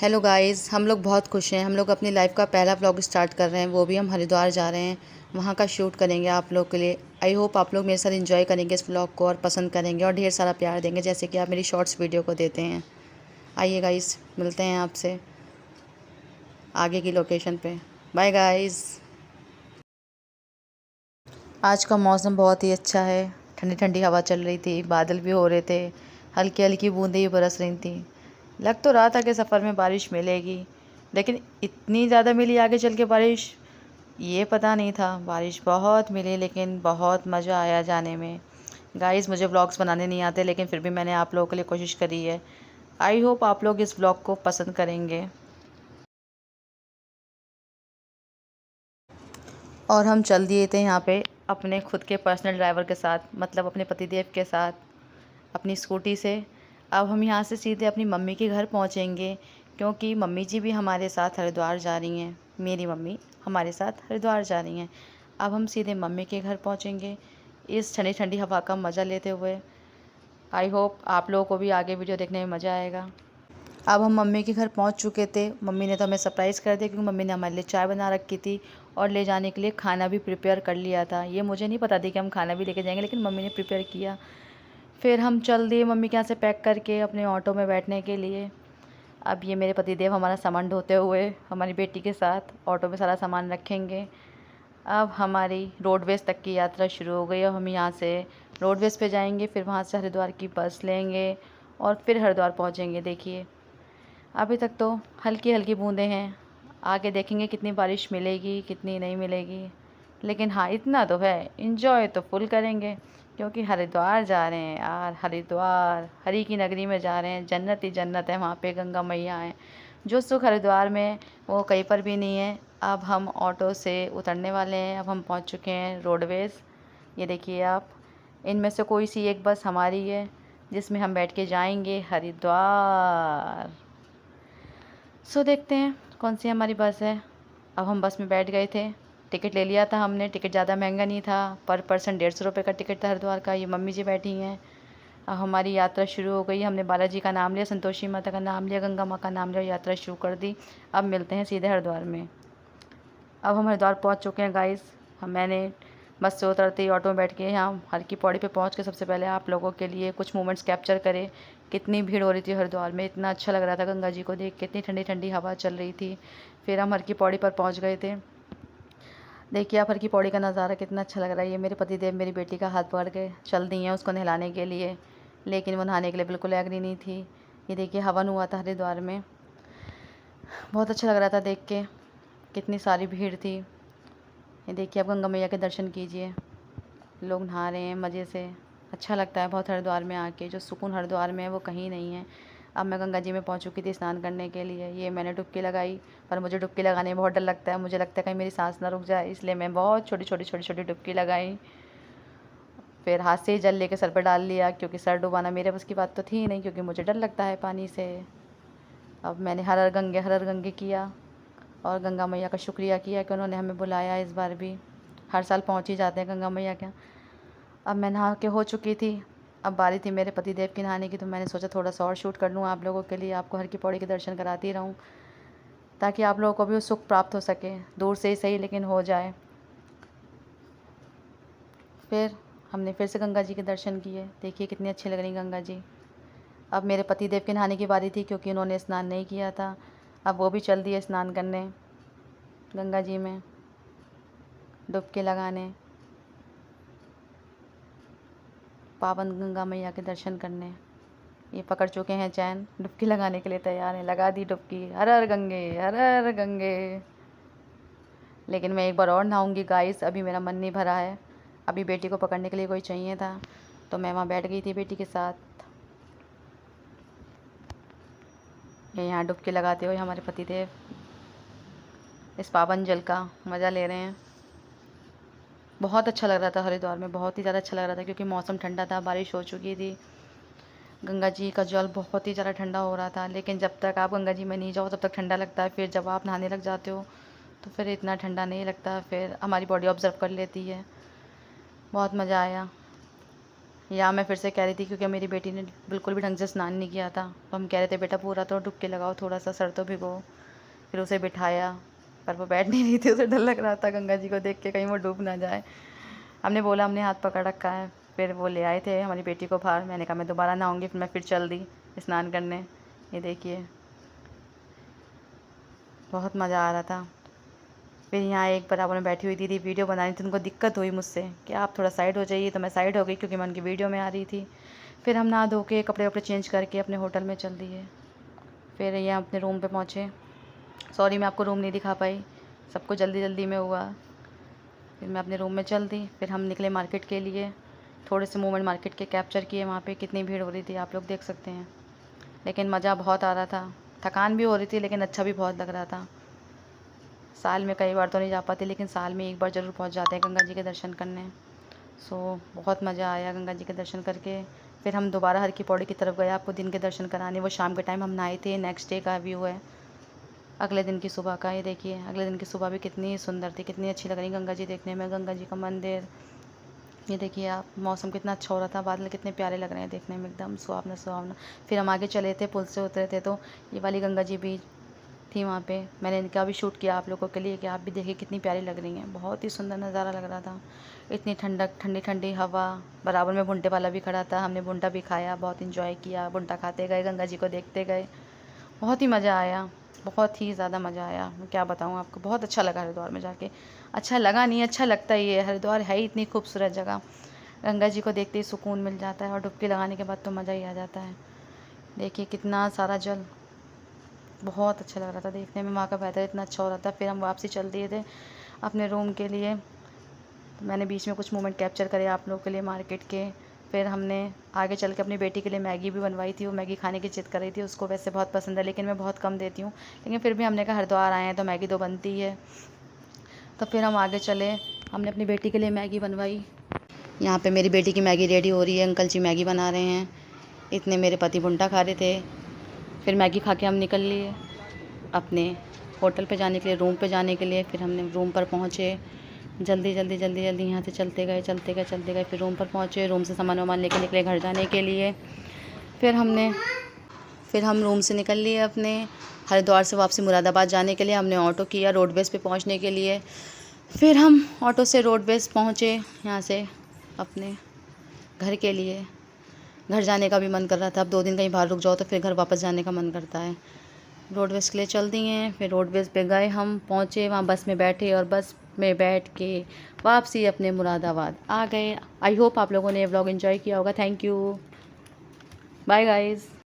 Hello guys, हम लोग बहुत खुश हैं। हम लोग अपनी लाइफ का पहला व्लॉग स्टार्ट कर रहे हैं, वो भी हम हरिद्वार जा रहे हैं। वहाँ का शूट करेंगे आप लोग के लिए। आई होप आप लोग मेरे साथ एंजॉय करेंगे इस व्लॉग को और पसंद करेंगे और ढेर सारा प्यार देंगे, जैसे कि आप मेरी शॉर्ट्स वीडियो को देते हैं। आइए गाइस, मिलते हैं आपसे आगे की लोकेशन पे। Bye guys. आज का मौसम बहुत ही अच्छा है। ठंडी ठंडी हवा चल रही थी, बादल भी हो रहे थे, हल्की हल्की बूंदें भी बरस रही थी। लग तो रहा था कि सफ़र में बारिश मिलेगी, लेकिन इतनी ज़्यादा मिली आगे चल के बारिश, ये पता नहीं था। बारिश बहुत मिली, लेकिन बहुत मज़ा आया जाने में। गाइस, मुझे व्लॉग्स बनाने नहीं आते, लेकिन फिर भी मैंने आप लोगों के लिए कोशिश करी है। आई होप आप लोग इस व्लॉग को पसंद करेंगे। और हम चल दिए थे यहाँ पे अपने खुद के पर्सनल ड्राइवर के साथ, मतलब अपने पतिदेव के साथ, अपनी स्कूटी से। अब हम यहाँ से सीधे अपनी मम्मी के घर पहुँचेंगे, क्योंकि मम्मी जी भी हमारे साथ हरिद्वार जा रही हैं। मेरी मम्मी हमारे साथ हरिद्वार जा रही हैं। अब हम सीधे मम्मी के घर पहुँचेंगे इस ठंडी ठंडी हवा का मज़ा लेते हुए। आई होप आप लोगों को भी आगे वीडियो देखने में मज़ा आएगा। अब हम मम्मी के घर पहुंच चुके थे। मम्मी ने तो हमें सरप्राइज़ कर दिया, क्योंकि मम्मी ने हमारे लिए चाय बना रखी थी और ले जाने के लिए खाना भी प्रिपेयर कर लिया था। ये मुझे नहीं पता थी कि हम खाना भी लेके जाएंगे, लेकिन मम्मी ने प्रिपेयर किया। फिर हम चल दिए मम्मी के यहाँ से पैक करके अपने ऑटो में बैठने के लिए। अब ये मेरे पतिदेव हमारा सामान ढोते हुए हमारी बेटी के साथ ऑटो में सारा सामान रखेंगे। अब हमारी रोडवेज़ तक की यात्रा शुरू हो गई। और हम यहाँ से रोडवेज़ पे जाएंगे, फिर वहाँ से हरिद्वार की बस लेंगे और फिर हरिद्वार पहुँचेंगे। देखिए, अभी तक तो हल्की हल्की बूंदें हैं, आगे देखेंगे कितनी बारिश मिलेगी कितनी नहीं मिलेगी। लेकिन हाँ, इतना तो है, इंजॉय तो फुल करेंगे, क्योंकि हरिद्वार जा रहे हैं यार। हरिद्वार हरी की नगरी में जा रहे हैं। जन्नत ही जन्नत है वहाँ पे, गंगा मैया है। जो सुख हरिद्वार में वो कहीं पर भी नहीं है। अब हम ऑटो से उतरने वाले हैं। अब हम पहुँच चुके हैं रोडवेज़। ये देखिए आप, इनमें से कोई सी एक बस हमारी है, जिसमें हम बैठ के जाएंगे हरिद्वार। सो देखते हैं कौन सी हमारी बस है। अब हम बस में बैठ गए थे। टिकट ले लिया था हमने। टिकट ज़्यादा महंगा नहीं था, पर पर्सन 150 रुपये का टिकट था हरिद्वार का। ये मम्मी जी बैठी हैं। अब हमारी यात्रा शुरू हो गई। हमने बालाजी का नाम लिया, संतोषी माता का नाम लिया, गंगा माँ का नाम लिया, यात्रा शुरू कर दी। अब मिलते हैं सीधे हरिद्वार में। अब हम हरिद्वार पहुँच चुके हैं गाइस। मैंने बस से उतरते ही ऑटो में बैठ के यहाँ हर की पौड़ी पे पहुँच के सबसे पहले आप लोगों के लिए कुछ मोमेंट्स कैप्चर करे। कितनी भीड़ हो रही थी हरिद्वार में, इतना अच्छा लग रहा था गंगा जी को देख के, इतनी ठंडी ठंडी हवा चल रही थी। फिर हम हर की पौड़ी पर पहुँच गए थे। देखिए आप, हर की पौड़ी का नज़ारा कितना अच्छा लग रहा है। ये मेरे पतिदेव मेरी बेटी का हाथ पकड़ के चल दी हैं उसको नहलाने के लिए, लेकिन वो नहाने के लिए बिल्कुल एग्री नहीं थी। ये देखिए, हवन हुआ था हरिद्वार में, बहुत अच्छा लग रहा था देख के। कितनी सारी भीड़ थी। ये देखिए, आप गंगा मैया के दर्शन कीजिए। लोग नहा रहे हैं मज़े से। अच्छा लगता है बहुत हरिद्वार में आके। जो सुकून हरिद्वार में है वो कहीं नहीं है। अब मैं गंगा जी में पहुंच चुकी थी स्नान करने के लिए। ये मैंने डुबकी लगाई, पर मुझे डुबकी लगाने में बहुत डर लगता है। मुझे लगता है कहीं मेरी सांस ना रुक जाए, इसलिए मैं बहुत छोटी छोटी छोटी छोटी डुबकी लगाई। फिर हाथ से ही जल लेके सर पर डाल लिया, क्योंकि सर डुबाना मेरे बस की बात तो थी ही नहीं, क्योंकि मुझे डर लगता है पानी से। अब मैंने हर हर गंगे किया और गंगा मैया का शुक्रिया किया कि उन्होंने हमें बुलाया इस बार भी। हर साल पहुँच ही जाते हैं गंगा मैया के। अब मैं नहा के हो चुकी थी। अब बारी थी मेरे पतिदेव की नहाने की, तो मैंने सोचा थोड़ा सा और शूट कर लूँ आप लोगों के लिए। आपको हर की पौड़ी के दर्शन कराती रहूँ, ताकि आप लोगों को भी वो सुख प्राप्त हो सके। दूर से ही सही, लेकिन हो जाए। फिर हमने फिर से गंगा जी के दर्शन किए। देखिए कितनी अच्छी लग रही गंगा जी। अब मेरे पतिदेव के नहाने की बारी थी, क्योंकि उन्होंने स्नान नहीं किया था। अब वो भी चल दिए स्नान करने गंगा जी में, डुबकी लगाने, पावन गंगा मैया के दर्शन करने। ये पकड़ चुके हैं चैन, डुबकी लगाने के लिए तैयार हैं। लगा दी डुबकी। हर हर गंगे, हर हर गंगे। लेकिन मैं एक बार और नहाऊंगी गाइस, अभी मेरा मन नहीं भरा है। अभी बेटी को पकड़ने के लिए कोई चाहिए था, तो मैं वहाँ बैठ गई थी बेटी के साथ। ये यहाँ डुबकी लगाते हुए हमारे पतिदेव इस पावन जल का मज़ा ले रहे हैं। बहुत अच्छा लग रहा था हरिद्वार में, बहुत ही ज़्यादा अच्छा लग रहा था, क्योंकि मौसम ठंडा था, बारिश हो चुकी थी। गंगा जी का जल बहुत ही ज़्यादा ठंडा हो रहा था। लेकिन जब तक आप गंगा जी में नहीं जाओ तब तक ठंडा लगता है। फिर जब आप नहाने लग जाते हो तो फिर इतना ठंडा नहीं लगता। फिर हमारी बॉडी ऑब्ज़र्व कर लेती है। बहुत मज़ा आया। या मैं फिर से कह रही थी क्योंकि मेरी बेटी ने बिल्कुल भी ढंग से स्नान नहीं किया था, तो हम कह रहे थे बेटा पूरा तो डुबकी लगाओ, थोड़ा सा सर तो भिगो। फिर उसे बिठाया, पर वो बैठ नहीं रही थी, उसे डर लग रहा था गंगा जी को देख के कहीं वो डूब ना जाए। हमने बोला हमने हाथ पकड़ रखा है। फिर वो ले आए थे हमारी बेटी को बाहर। मैंने कहा मैं दोबारा नहाऊंगी, फिर मैं फिर चल दी स्नान करने। ये देखिए बहुत मज़ा आ रहा था। फिर यहाँ एक बराबर में बैठी हुई दीदी वीडियो बना रही थी, उनको दिक्कत हुई मुझसे कि आप थोड़ा साइड हो जाइए, तो मैं साइड हो गई क्योंकि मैं उनकी वीडियो में आ रही थी। फिर हम नहा धो के कपड़े वपड़े चेंज करके अपने होटल में चल दिए। फिर यहाँ अपने रूम पे पहुँचे। सॉरी मैं आपको रूम नहीं दिखा पाई, सब कुछ जल्दी जल्दी में हुआ। फिर मैं अपने रूम में चल दी। फिर हम निकले मार्केट के लिए, थोड़े से मोमेंट मार्केट के कैप्चर किए। वहाँ पे कितनी भीड़ हो रही थी आप लोग देख सकते हैं, लेकिन मज़ा बहुत आ रहा था। थकान भी हो रही थी लेकिन अच्छा भी बहुत लग रहा था। साल में कई बार तो नहीं जा पाते, लेकिन साल में एक बार ज़रूर पहुँच जाते हैं गंगा जी के दर्शन करने। सो बहुत मज़ा आया गंगा जी के दर्शन करके। फिर हम दोबारा हर की पौड़ी की तरफ गए आपको दिन के दर्शन कराने। वो शाम के टाइम हम नहाए थे। नेक्स्ट डे का व्यू है, अगले दिन की सुबह का। ये देखिए अगले दिन की सुबह भी कितनी सुंदर थी, कितनी अच्छी लग रही गंगा जी देखने में, गंगा जी का मंदिर। ये देखिए आप, मौसम कितना अच्छा हो रहा था, बादल कितने प्यारे लग रहे हैं देखने में, एकदम सुहावना सुहावना। फिर हम आगे चले थे, पुल से उतरे थे तो ये वाली गंगा जी भी थी वहाँ पे। मैंने इनका भी शूट किया आप लोगों के लिए कि आप भी देखिए कितनी प्यारी लग रही हैं। बहुत ही सुंदर नज़ारा लग रहा था, इतनी ठंडक, ठंडी ठंडी हवा। बराबर में भुंटे वाला भी खड़ा था, हमने भुंटा भी खाया, बहुत इंजॉय किया। भुंटा खाते गए, गंगा जी को देखते गए, बहुत ही मज़ा आया, बहुत ही ज़्यादा मज़ा आया। मैं क्या बताऊँ आपको, बहुत अच्छा लगा हरिद्वार में जाके। अच्छा लगा नहीं, अच्छा लगता ही है, हरिद्वार है ही इतनी खूबसूरत जगह। गंगा जी को देखते ही सुकून मिल जाता है, और डुबकी लगाने के बाद तो मज़ा ही आ जाता है। देखिए कितना सारा जल, बहुत अच्छा लग रहा था देखने में। वहाँ का वेदर इतना अच्छा हो रहा था। फिर हम वापसी चल दिए थे अपने रूम के लिए। तो मैंने बीच में कुछ मोमेंट कैप्चर करे आप लोगों के लिए मार्केट के। फिर हमने आगे चल के अपनी बेटी के लिए मैगी भी बनवाई थी। वो मैगी खाने की जिद कर रही थी, उसको वैसे बहुत पसंद है लेकिन मैं बहुत कम देती हूँ, लेकिन फिर भी हमने कहा हरिद्वार आए हैं तो मैगी तो बनती है। तो फिर हम आगे चले, हमने अपनी बेटी के लिए मैगी बनवाई। यहाँ पे मेरी बेटी की मैगी रेडी हो रही है, अंकल जी मैगी बना रहे हैं। इतने मेरे पति भुंटा खा रहे थे। फिर मैगी खा के हम निकल लिए अपने होटल पे जाने के लिए, रूम पे जाने के लिए। फिर हमने रूम पर पहुँचे, जल्दी जल्दी जल्दी जल्दी यहाँ से चलते गए चलते गए चलते गए। फिर रूम पर पहुँचे, रूम से सामान वामान लेके निकले घर जाने के लिए। फिर हम रूम से निकल लिए अपने हरिद्वार से वापसी मुरादाबाद जाने के लिए। हमने ऑटो किया रोडवेज़ पे पहुँचने के लिए। फिर हम ऑटो से रोडवेज़ पहुँचे यहाँ से अपने घर के लिए। घर जाने का भी मन कर रहा था, अब 2 दिन कहीं बाहर रुक जाओ तो फिर घर वापस जाने का मन करता है। रोडवेज़ के लिए चल दिए हैं। फिर रोडवेज़ पे गए, हम पहुँचे वहाँ, बस में बैठे और बस में बैठ के वापसी अपने मुरादाबाद आ गए। आई होप आप लोगों ने ये व्लॉग एंजॉय किया होगा। Thank you, bye guys.